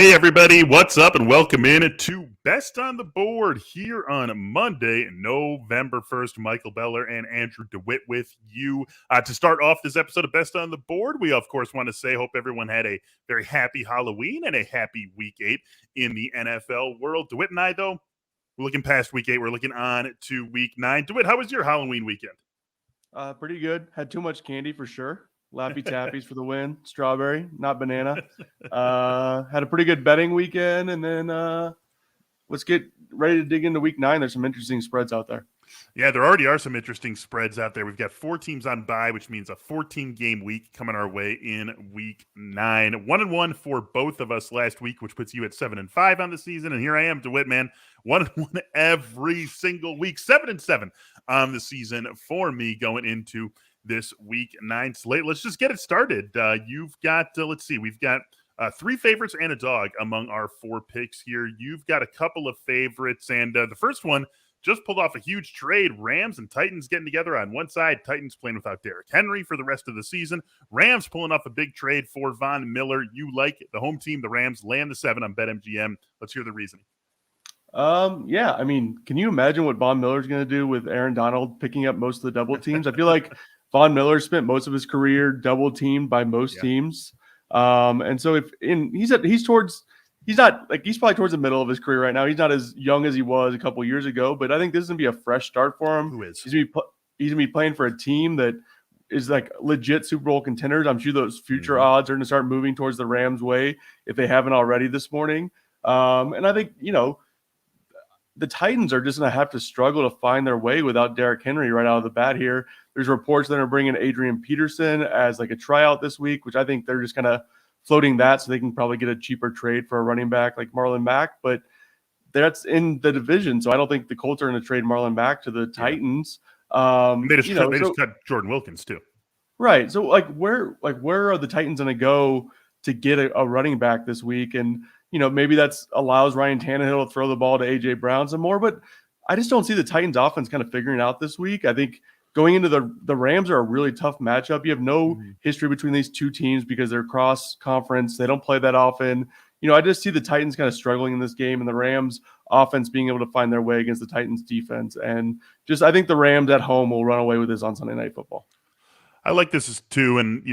Hey everybody, what's up and welcome in to Best on the Board here on Monday, November 1st. Michael Beller and Andrew DeWitt with you. To start off this episode of Best on the Board, we of course want to say hope everyone had a very happy Halloween and a happy Week 8 in the NFL world. DeWitt and I, though, we're looking past Week 8. We're looking on to Week 9. DeWitt, how was your Halloween weekend? Pretty good. Had too much candy for sure. Laffy Tappies for the win. Strawberry, not banana. Had a pretty good betting weekend. And then let's get ready to dig into Week 9. There's some interesting spreads out there. Yeah, there already are some interesting spreads out there. We've got 4 teams on bye, which means a 14-game week coming our way in Week 9. 1-1 for both of us last week, which puts you at 7-5 on the season. And here I am, DeWitt, man, 1-1 every single week, 7-7 on the season for me going into this Week 9 slate. Let's just get it started. You've got, let's see, we've got 3 favorites and a dog among our 4 picks here. You've got a couple of favorites, and the first one just pulled off a huge trade. Rams and Titans getting together on one side. Titans playing without Derrick Henry for the rest of the season. Rams pulling off a big trade for Von Miller. You like the home team, the Rams, land the 7 on BetMGM. Let's hear the reasoning. Yeah, I mean, can you imagine what Von Miller's going to do with Aaron Donald picking up most of the double teams? I feel like Von Miller spent most of his career double teamed by most teams. And so he's probably towards the middle of his career right now. He's not as young as he was a couple years ago, but I think this is going to be a fresh start for him. Who is? He's going to be playing for a team that is like legit Super Bowl contenders. I'm sure those future odds are going to start moving towards the Rams' way if they haven't already this morning. And I think, the Titans are just going to have to struggle to find their way without Derrick Henry right out of the bat here. There's reports that are bringing Adrian Peterson as like a tryout this week, which I think they're just kind of floating that so they can probably get a cheaper trade for a running back like Marlon Mack. But that's in the division, so I don't think the Colts are going to trade Marlon Mack to the Titans. They just cut Jordan Wilkins too. Right. So where are the Titans going to go to get a running back this week? And maybe that's allows Ryan Tannehill to throw the ball to A.J. Brown some more, but I just don't see the Titans offense kind of figuring it out this week. I think going into the Rams are a really tough matchup. You have no history between these two teams because they're cross-conference. They don't play that often. I just see the Titans kind of struggling in this game and the Rams offense being able to find their way against the Titans defense. And I think the Rams at home will run away with this on Sunday Night Football. I like this too, and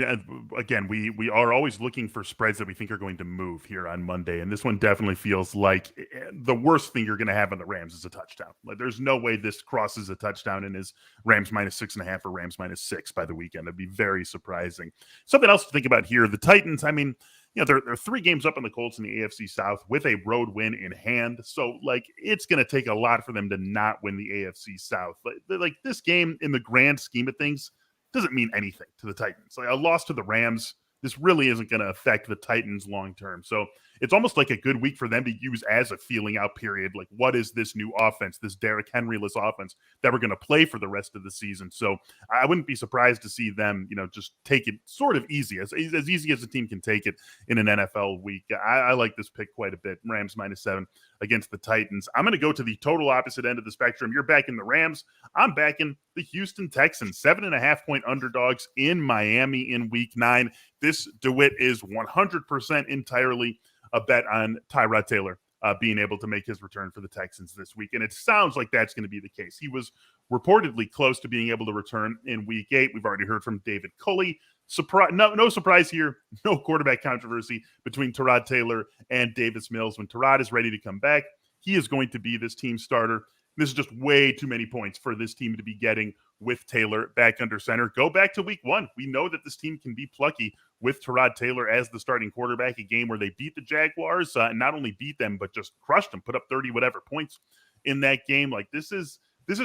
again, we are always looking for spreads that we think are going to move here on Monday, and this one definitely feels like the worst thing you're going to have on the Rams is a touchdown. Like, there's no way this crosses a touchdown and is Rams -6.5 or Rams -6 by the weekend. It'd be very surprising. Something else to think about here: the Titans. I mean, they're 3 games up on the Colts in the AFC South with a road win in hand, so it's going to take a lot for them to not win the AFC South. Like this game, in the grand scheme of things, doesn't mean anything to the Titans. Like a loss to the Rams, this really isn't going to affect the Titans long term. So it's almost like a good week for them to use as a feeling out period. Like, what is this new offense, this Derrick Henry-less offense that we're going to play for the rest of the season? So I wouldn't be surprised to see them, just take it sort of easy, as easy as a team can take it in an NFL week. I like this pick quite a bit. Rams -7 against the Titans. I'm going to go to the total opposite end of the spectrum. You're backing the Rams. I'm backing the Houston Texans, 7.5-point underdogs in Miami in Week 9. This, DeWitt, is 100% entirely a bet on Tyrod Taylor being able to make his return for the Texans this week. And it sounds like that's going to be the case. He was reportedly close to being able to return in Week 8. We've already heard from David Culley. No surprise here. No quarterback controversy between Tyrod Taylor and Davis Mills. When Tyrod is ready to come back, he is going to be this team's starter. This is just way too many points for this team to be getting with Taylor back under center. Go back to Week 1. We know that this team can be plucky with Tyrod Taylor as the starting quarterback, a game where they beat the Jaguars and not only beat them, but just crushed them, put up 30 whatever points in that game. Like, this is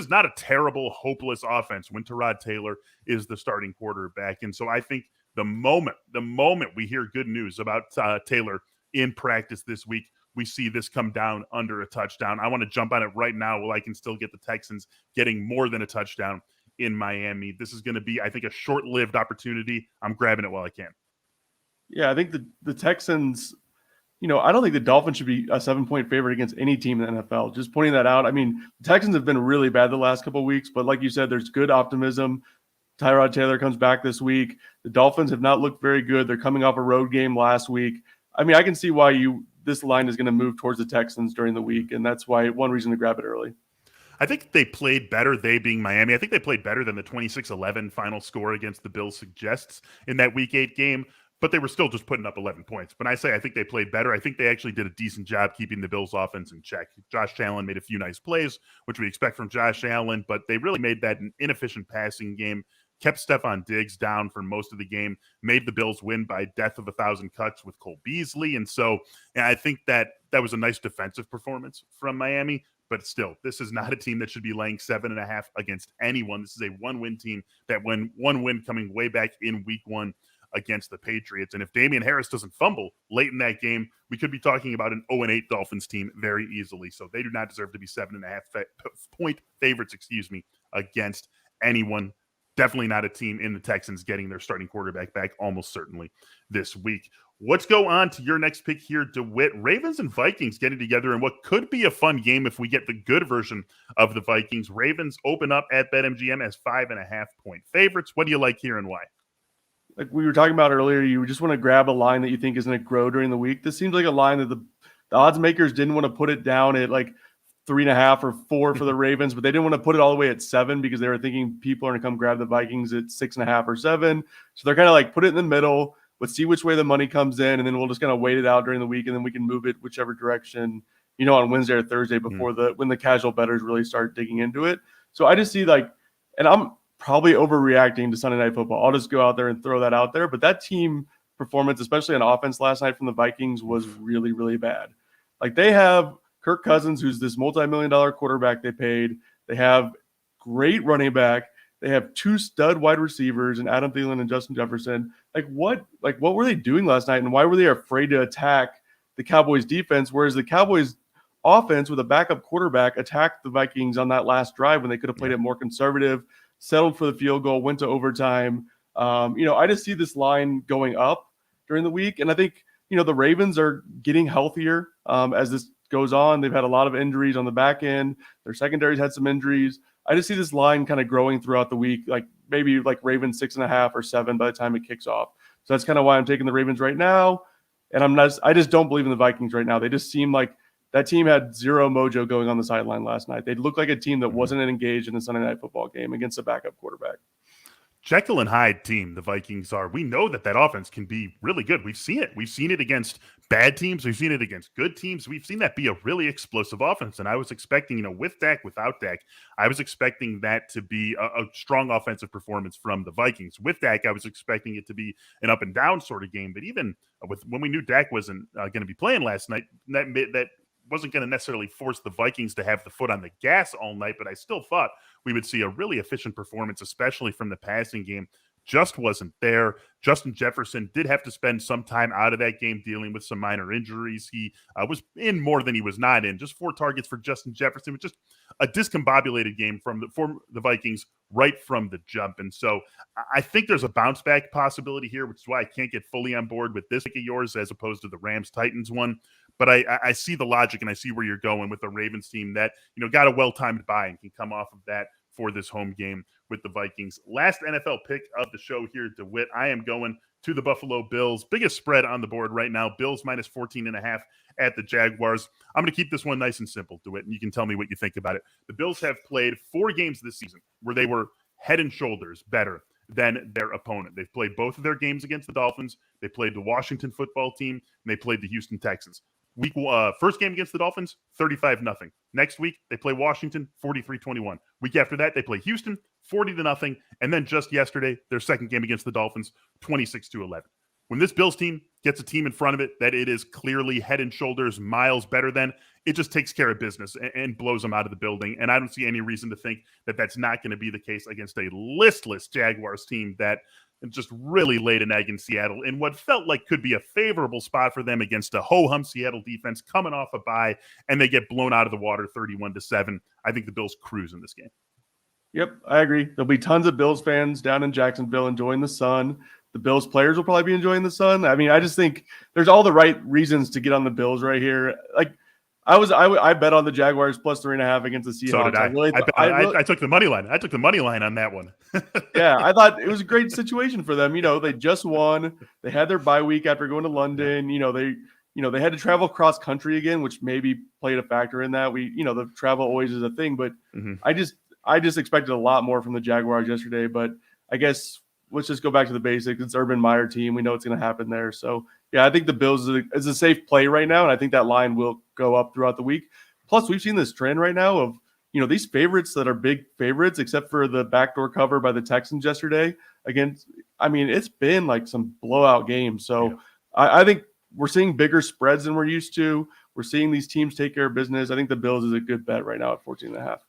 not a terrible, hopeless offense when Tyrod Taylor is the starting quarterback. And so I think the moment we hear good news about Taylor in practice this week, we see this come down under a touchdown. I want to jump on it right now while I can still get the Texans getting more than a touchdown in Miami. This is going to be, I think, a short-lived opportunity. I'm grabbing it while I can. Yeah, I think the Texans, I don't think the Dolphins should be a 7-point favorite against any team in the NFL. Just pointing that out. I mean, the Texans have been really bad the last couple of weeks, but like you said, there's good optimism. Tyrod Taylor comes back this week. The Dolphins have not looked very good. They're coming off a road game last week. I mean, I can see why this line is going to move towards the Texans during the week, and that's why one reason to grab it early. I think they played better, they being Miami. I think they played better than the 26-11 final score against the Bills suggests in that Week 8 game, but they were still just putting up 11 points. When I say I think they played better, I think they actually did a decent job keeping the Bills' offense in check. Josh Allen made a few nice plays, which we expect from Josh Allen, but they really made that an inefficient passing game, kept Stephon Diggs down for most of the game, made the Bills win by death of 1,000 cuts with Cole Beasley. And so I think that was a nice defensive performance from Miami. But still, this is not a team that should be laying 7.5 against anyone. This is a one-win team that won one win coming way back in Week 1 against the Patriots. And if Damian Harris doesn't fumble late in that game, we could be talking about an 0-8 Dolphins team very easily. So they do not deserve to be 7.5 point favorites, against anyone. Definitely not a team in the Texans getting their starting quarterback back almost certainly this week. Let's go on to your next pick here, DeWitt. Ravens and Vikings getting together in what could be a fun game if we get the good version of the Vikings. Ravens open up at BetMGM as 5.5 point favorites. What do you like here and why? Like we were talking about earlier, you just want to grab a line that you think is going to grow during the week. This seems like a line that the odds makers didn't want to put it down at like 3.5 or 4 for the Ravens, but they didn't want to put it all the way at 7 because they were thinking people are going to come grab the Vikings at 6.5 or 7. So they're kind of like put it in the middle. Let's see which way the money comes in, and then we'll just kind of wait it out during the week, and then we can move it whichever direction, on Wednesday or Thursday before when the casual bettors really start digging into it. So I just see and I'm probably overreacting to Sunday Night Football. I'll just go out there and throw that out there. But that team performance, especially on offense last night from the Vikings, was really, really bad. Like they have Kirk Cousins, who's this multi-million-dollar quarterback they paid. They have great running back. They have 2 stud wide receivers in Adam Thielen and Justin Jefferson. What were they doing last night, and why were they afraid to attack the Cowboys defense? Whereas the Cowboys offense with a backup quarterback attacked the Vikings on that last drive when they could have played it more conservative, settled for the field goal, went to overtime. I just see this line going up during the week, and I think the Ravens are getting healthier as this goes on. They've had a lot of injuries on the back end. Their secondary's had some injuries. I just see this line kind of growing throughout the week, maybe Ravens 6.5 or 7 by the time it kicks off. So that's kind of why I'm taking the Ravens right now. And I just don't believe in the Vikings right now. They just seem like that team had zero mojo going on the sideline last night. They looked like a team that wasn't engaged in the Sunday Night Football game against a backup quarterback. Jekyll and Hyde team the Vikings are. We know that offense can be really good. We've seen it. We've seen it against bad teams. We've seen it against good teams. We've seen that be a really explosive offense. And I was expecting, with Dak, without Dak, I was expecting that to be a strong offensive performance from the Vikings. With Dak, I was expecting it to be an up and down sort of game. But even when we knew Dak wasn't going to be playing last night, that wasn't going to necessarily force the Vikings to have the foot on the gas all night, but I still thought we would see a really efficient performance, especially from the passing game. Just wasn't there. Justin Jefferson did have to spend some time out of that game dealing with some minor injuries. He was in more than he was not in. Just 4 targets for Justin Jefferson, with just a discombobulated game from the Vikings right from the jump. And so I think there's a bounce back possibility here, which is why I can't get fully on board with this pick of yours as opposed to the Rams-Titans one. But I see the logic, and I see where you're going with the Ravens team that, got a well-timed bye and can come off of that for this home game with the Vikings. Last NFL pick of the show here, DeWitt. I am going to the Buffalo Bills. Biggest spread on the board right now. Bills minus 14.5 at the Jaguars. I'm going to keep this one nice and simple, DeWitt, and you can tell me what you think about it. The Bills have played 4 games this season where they were head and shoulders better than their opponent. They've played both of their games against the Dolphins. They played the Washington football team, and they played the Houston Texans. First game against the Dolphins, 35-0. Next week, they play Washington, 43-21. Week after that, they play Houston, 40-0. And then just yesterday, their second game against the Dolphins, 26-11. When this Bills team gets a team in front of it that it is clearly head and shoulders miles better than, it just takes care of business and blows them out of the building. And I don't see any reason to think that that's not going to be the case against a listless Jaguars team that just really laid an egg in Seattle in what felt like could be a favorable spot for them against a ho-hum Seattle defense coming off a bye, and they get blown out of the water 31-7. I think the Bills cruise in this game. Yep, I agree. There'll be tons of Bills fans down in Jacksonville enjoying the sun. The Bills players will probably be enjoying the sun. I mean, I just think there's all the right reasons to get on the Bills right here. I bet on the Jaguars plus 3.5 against the Seahawks. So did I. I took the money line. I took the money line on that one. Yeah, I thought it was a great situation for them. They just won. They had their bye week after going to London. They they had to travel cross country again, which maybe played a factor in that. The travel always is a thing, but I just expected a lot more from the Jaguars yesterday. But I guess let's just go back to the basics. It's Urban Meyer team. We know what's going to happen there. So yeah, I think the Bills is a safe play right now, and I think that line will go up throughout the week. Plus, we've seen this trend right now of these favorites that are big favorites, except for the backdoor cover by the Texans yesterday. It's been like some blowout games. So I think we're seeing bigger spreads than we're used to. We're seeing these teams take care of business. I think the Bills is a good bet right now at 14.5.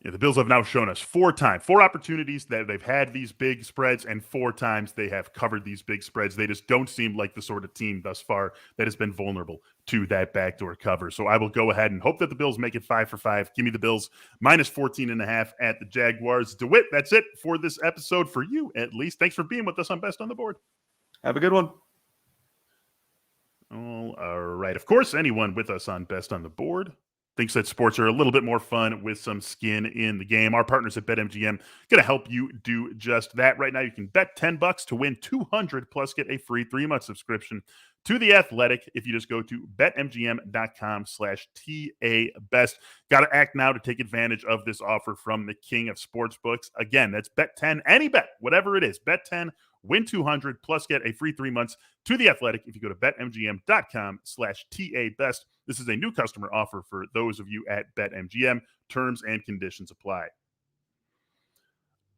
Yeah, the Bills have now shown us 4 opportunities that they've had these big spreads, and 4 times they have covered these big spreads. They just don't seem like the sort of team thus far that has been vulnerable to that backdoor cover. So I will go ahead and hope that the Bills make it 5 for 5. Give me the Bills minus 14.5 at the Jaguars. DeWitt, that's it for this episode for you, at least. Thanks for being with us on Best on the Board. Have a good one. All right. Of course, anyone with us on Best on the Board thinks that sports are a little bit more fun with some skin in the game. Our partners at BetMGM going to help you do just that. Right now, you can bet $10 to win $200 plus get a free 3-month subscription to The Athletic if you just go to betmgm.com/TABest. Got to act now to take advantage of this offer from the king of sportsbooks. Again, that's bet 10, any bet, whatever it is. Bet 10, win $200 plus get a free 3 months to The Athletic if you go to betmgm.com/TABest. This is a new customer offer for those of you at BetMGM. Terms and conditions apply.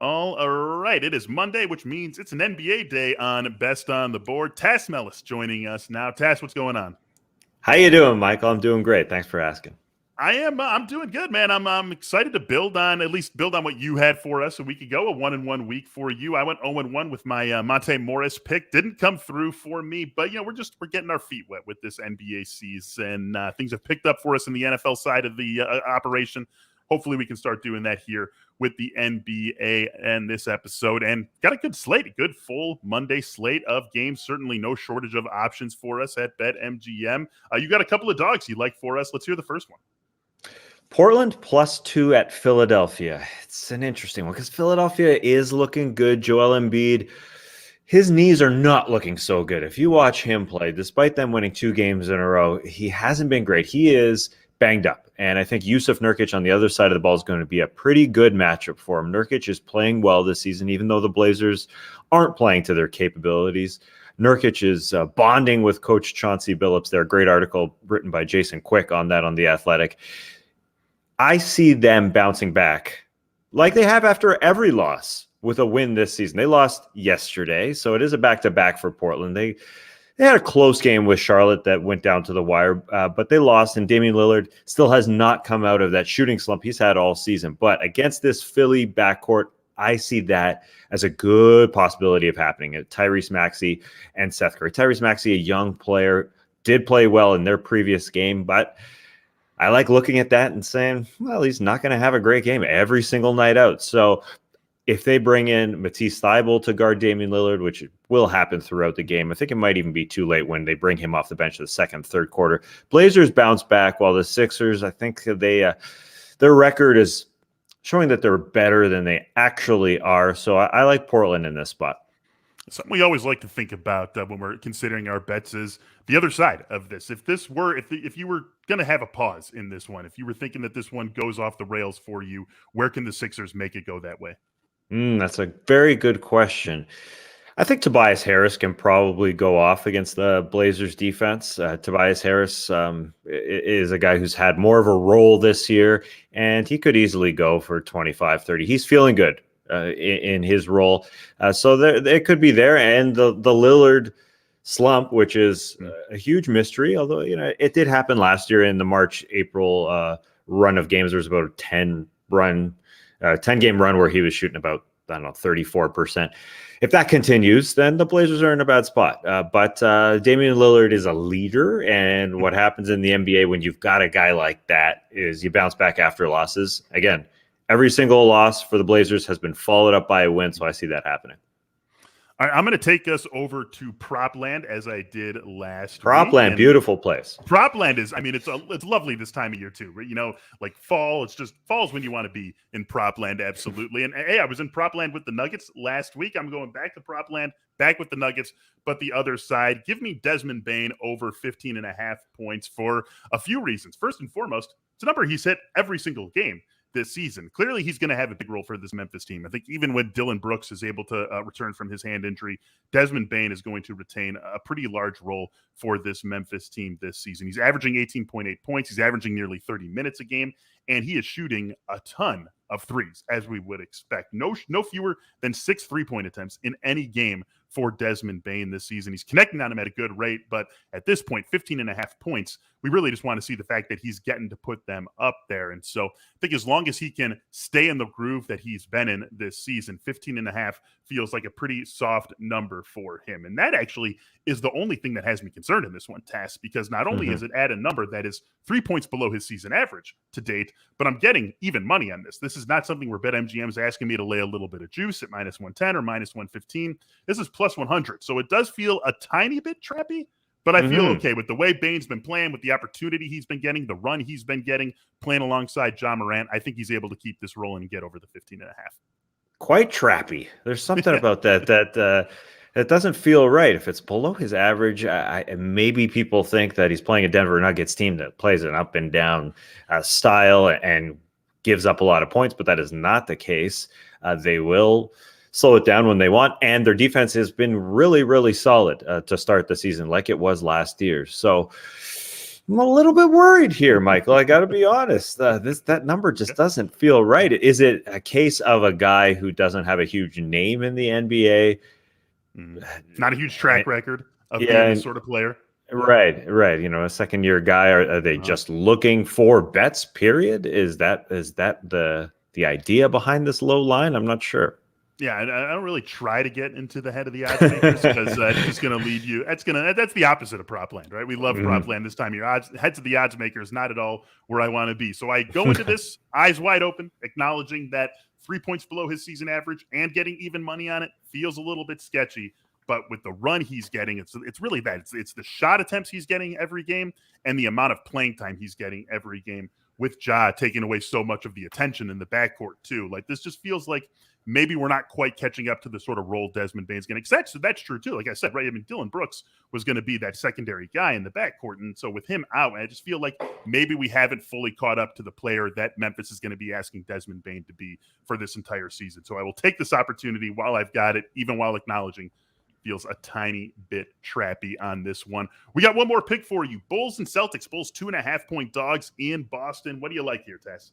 All right. It is Monday, which means it's an NBA day on Best on the Board. Melas joining us now. Tass, what's going on? How you doing, Michael? I'm doing great. Thanks for asking. I'm doing good, man. I'm excited to build on what you had for us a week ago, a 1-1 week for you. I went 0-1 with my Monte Morris pick. Didn't come through for me, but we're getting our feet wet with this NBA season. Things have picked up for us in the NFL side of the operation. Hopefully we can start doing that here with the NBA and this episode. And got a good slate, a good full Monday slate of games. Certainly no shortage of options for us at BetMGM. You got a couple of dogs you like for us. Let's hear the first one. Portland +2 at Philadelphia. It's an interesting one because Philadelphia is looking good. Joel Embiid, his knees are not looking so good. If you watch him play, despite them winning 2 games in a row, he hasn't been great. He is banged up. And I think Yusuf Nurkic on the other side of the ball is going to be a pretty good matchup for him. Nurkic is playing well this season, even though the Blazers aren't playing to their capabilities. Nurkic is bonding with Coach Chauncey Billups. There, a great article written by Jason Quick on that on The Athletic. I see them bouncing back like they have after every loss with a win this season. They lost yesterday, so it is a back-to-back for Portland. They had a close game with Charlotte that went down to the wire, but they lost, and Damian Lillard still has not come out of that shooting slump he's had all season. But against this Philly backcourt, I see that as a good possibility of happening. Tyrese Maxey and Seth Curry. Tyrese Maxey, a young player, did play well in their previous game, but I like looking at that and saying, well, he's not going to have a great game every single night out. So if they bring in Matisse Thybulle to guard Damian Lillard, which will happen throughout the game, I think it might even be too late when they bring him off the bench in the second, third quarter. Blazers bounce back, while the Sixers, I think their record is showing that they're better than they actually are. So I like Portland in this spot. Something we always like to think about when we're considering our bets is the other side of this. If you were going to have a pause in this one, if you were thinking that this one goes off the rails for you, where can the Sixers make it go that way? That's a very good question. I think Tobias Harris can probably go off against the Blazers defense. Tobias Harris is a guy who's had more of a role this year, and he could easily go for 25, 30. He's feeling good in his role. So it could be there. And the Lillard slump, which is a huge mystery, although it did happen last year in the March-April run of games. There was about a 10-game run where he was shooting about, 34%. If that continues, then the Blazers are in a bad spot. But Damian Lillard is a leader, and what happens in the NBA when you've got a guy like that is you bounce back after losses. Again, every single loss for the Blazers has been followed up by a win, so I see that happening. All right, I'm going to take us over to Propland as I did last week. Propland, beautiful place. Propland is, I mean, it's lovely this time of year too. Right? You know, like fall. It's just fall's when you want to be in Propland, absolutely. And hey, I was in Propland with the Nuggets last week. I'm going back to Propland, back with the Nuggets, but the other side. Give me Desmond Bane over 15.5 points for a few reasons. First and foremost, it's a number he's hit every single game this season. Clearly, he's going to have a big role for this Memphis team. I think even when Dylan Brooks is able to return from his hand injury, Desmond Bane is going to retain a pretty large role for this Memphis team this season. He's averaging 18.8 points. He's averaging nearly 30 minutes a game, and he is shooting a ton of threes, as we would expect. No fewer than 6 3-point attempts in any game for Desmond Bane this season. He's connecting on him at a good rate, but at this point, 15.5 points, we really just want to see the fact that he's getting to put them up there. And so I think as long as he can stay in the groove that he's been in this season, 15.5 feels like a pretty soft number for him. And that actually is the only thing that has me concerned in this one, Tess, because not only is it at a number that is 3 points below his season average to date, but I'm getting even money on this. This is not something where BetMGM is asking me to lay a little bit of juice at minus 110 or minus 115. This is plus 100. So it does feel a tiny bit trappy, but I feel okay with the way Bane's been playing, with the opportunity he's been getting, the run he's been getting, playing alongside John Morant. I think he's able to keep this rolling and get over the 15.5. Quite trappy. There's something about that doesn't feel right. If it's below his average, maybe people think that he's playing a Denver Nuggets team that plays an up and down style and gives up a lot of points, but that is not the case. They will slow it down when they want, and their defense has been really, really solid to start the season, like it was last year. So I'm a little bit worried here, Michael. I got to be honest. That number just doesn't feel right. Is it a case of a guy who doesn't have a huge name in the NBA? Not a huge track record of being this sort of player. Right. You know, a second-year guy. Are they just looking for bets? Period. Is that the idea behind this low line? I'm not sure. Yeah, I don't really try to get into the head of the odds makers because it's just going to lead you. That's the opposite of Propland, right? We love Propland this time of year. Heads of the odds makers, not at all where I want to be. So I go into this eyes wide open, acknowledging that 3 points below his season average and getting even money on it feels a little bit sketchy. But with the run he's getting, it's really that. It's the shot attempts he's getting every game and the amount of playing time he's getting every game, with Ja taking away so much of the attention in the backcourt too. Like, this just feels like maybe we're not quite catching up to the sort of role Desmond Bane's getting. So that's true too. Like I said, right? I mean, Dylan Brooks was going to be that secondary guy in the backcourt. And so with him out, I just feel like maybe we haven't fully caught up to the player that Memphis is going to be asking Desmond Bane to be for this entire season. So I will take this opportunity while I've got it, even while acknowledging feels a tiny bit trappy on this one. We got one more pick for you. Bulls and Celtics. Bulls 2.5-point dogs in Boston. What do you like here, Tess?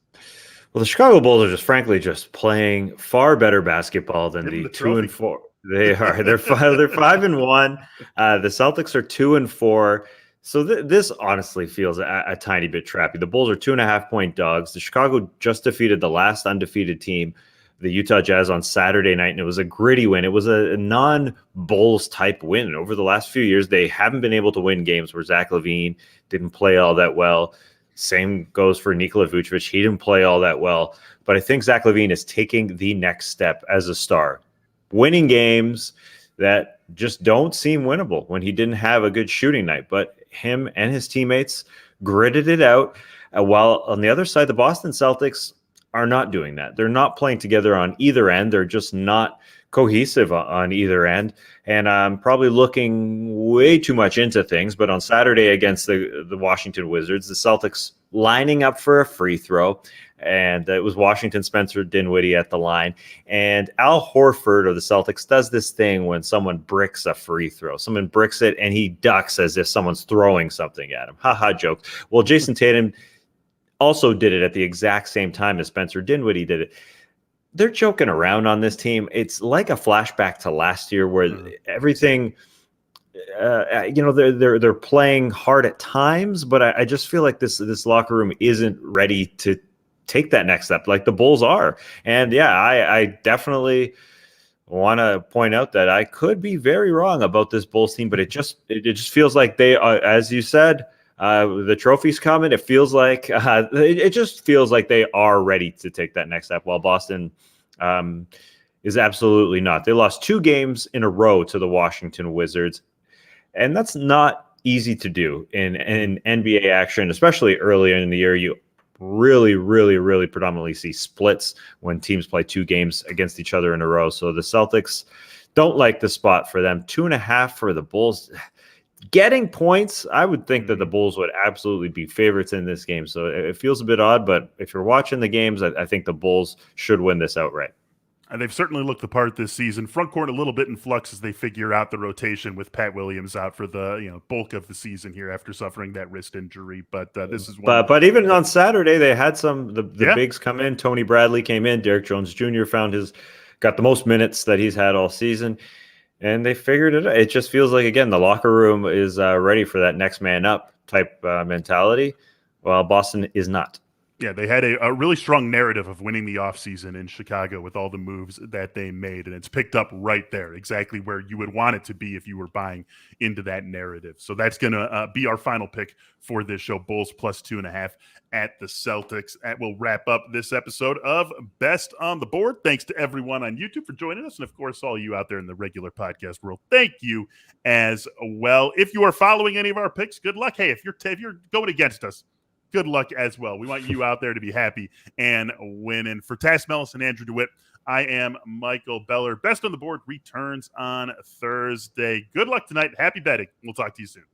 Well, the Chicago Bulls are just playing far better basketball than the 2-4. They are. They're 5-1. The Celtics are 2-4. So this honestly feels a tiny bit trappy. The Bulls are 2.5-point dogs. The Chicago just defeated the last undefeated team, the Utah Jazz, on Saturday night, and it was a gritty win. It was a non-Bulls type win. Over the last few years, they haven't been able to win games where Zach LaVine didn't play all that well. Same goes for Nikola Vucevic. He didn't play all that well. But I think Zach LaVine is taking the next step as a star, winning games that just don't seem winnable when he didn't have a good shooting night. But him and his teammates gritted it out. While on the other side, the Boston Celtics are not doing that. They're not playing together on either end. They're just not cohesive on either end. And I'm probably looking way too much into things. But on Saturday against the Washington Wizards, the Celtics lining up for a free throw. And it was Washington, Spencer Dinwiddie at the line. And Al Horford of the Celtics does this thing when someone bricks a free throw. Someone bricks it and he ducks as if someone's throwing something at him. Ha joke. Well, Jason Tatum also did it at the exact same time as Spencer Dinwiddie did it. They're joking around on this team. It's like a flashback to last year where everything, they're playing hard at times, but I just feel like this locker room isn't ready to take that next step like the Bulls are. And I definitely want to point out that I could be very wrong about this Bulls team, but it just feels like they are, as you said, the trophy's coming. It feels like it just feels like they are ready to take that next step. While Boston, is absolutely not. They lost 2 games in a row to the Washington Wizards, and that's not easy to do in NBA action, especially earlier in the year. You really predominantly see splits when teams play 2 games against each other in a row. So the Celtics don't like the spot for them. 2.5 for the Bulls. Getting points, I would think that the Bulls would absolutely be favorites in this game. So it feels a bit odd, but if you're watching the games, I think the Bulls should win this outright. And they've certainly looked the part this season. Front court a little bit in flux as they figure out the rotation with Pat Williams out for the bulk of the season here after suffering that wrist injury. But this is one. But even on Saturday, they had the bigs come in. Tony Bradley came in. Derek Jones Jr. got the most minutes that he's had all season, and they figured it out. It just feels like, again, the locker room is ready for that next man up type mentality, while Boston is not. Yeah, they had a really strong narrative of winning the offseason in Chicago with all the moves that they made, and it's picked up right there, exactly where you would want it to be if you were buying into that narrative. So that's going to be our final pick for this show, Bulls plus 2.5 at the Celtics. That will wrap up this episode of Best on the Board. Thanks to everyone on YouTube for joining us, and of course, all you out there in the regular podcast world, thank you as well. If you are following any of our picks, good luck. Hey, if you're going against us, good luck as well. We want you out there to be happy and winning. For Melas and Andrew DeWitt, I am Michael Beller. Best on the Board returns on Thursday. Good luck tonight. Happy betting. We'll talk to you soon.